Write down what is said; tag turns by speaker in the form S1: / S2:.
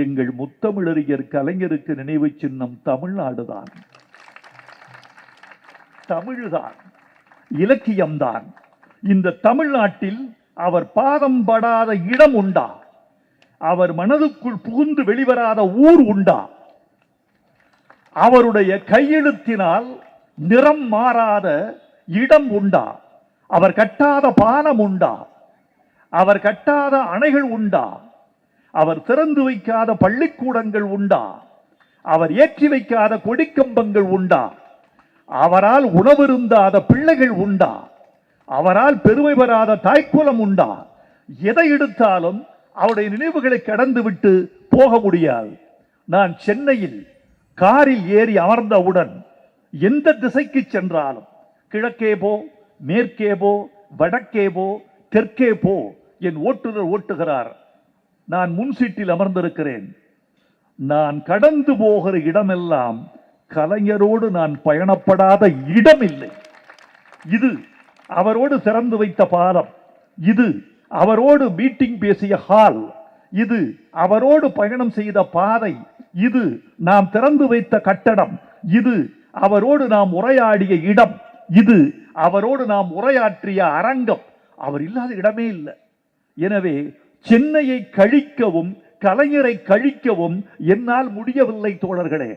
S1: எங்கள் முத்தமிழறிஞர் கலைஞருக்கு நினைவு சின்னம் தமிழ்நாடுதான், தமிழ்தான், இலக்கியம்தான். இந்த தமிழ்நாட்டில் அவர் பாதம் படாத இடம் உண்டா? அவர் மனதுக்குள் புகுந்து வெளிவராத ஊர் உண்டா? அவருடைய கையெழுத்தினால் நிறம் மாறாத இடம் உண்டா? அவர் கட்டாத பாலம் உண்டா? அவர் கட்டாத அணைகள் உண்டா? அவர் திறந்து வைக்காத பள்ளிக்கூடங்கள் உண்டா? அவர் ஏற்றி வைக்காத கொடிக்கம்பங்கள் உண்டா? அவரால் உணவருந்தாத பிள்ளைகள் உண்டா? அவரால் பெருமை பெறாத தாய்க்குலம் உண்டா? எதை எடுத்தாலும் அவருடைய நினைவுகளை கடந்துவிட்டு போக முடியாது. நான் சென்னையில் காரில் ஏறி அமர்ந்தவுடன் எந்த திசைக்கு சென்றாலும், கிழக்கே போ, மேற்கே போ, வடக்கே போ, தெற்கே போ, என் ஓட்டுநர் ஓட்டுகிறார். நான் முன் சீட்டில் அமர்ந்திருக்கிறேன். நான் கடந்து போகிற இடமெல்லாம் கலைஞரோடு நான் பயணப்படாத இடம் இல்லை. இது அவரோடு திறந்து வைத்த பாலம், இது அவரோடு மீட்டிங் பேசிய ஹால், இது அவரோடு பயணம் செய்த பாதை, இது நாம் திறந்து வைத்த கட்டடம், இது அவரோடு நாம் உரையாடிய இடம், இது அவரோடு நாம் உரையாற்றிய அரங்கம். அவர் இல்லாத இடமே இல்லை. எனவே சென்னையை கழிக்கவும் கலைஞரை கழிக்கவும் என்னால் முடியவில்லை தோழர்களே.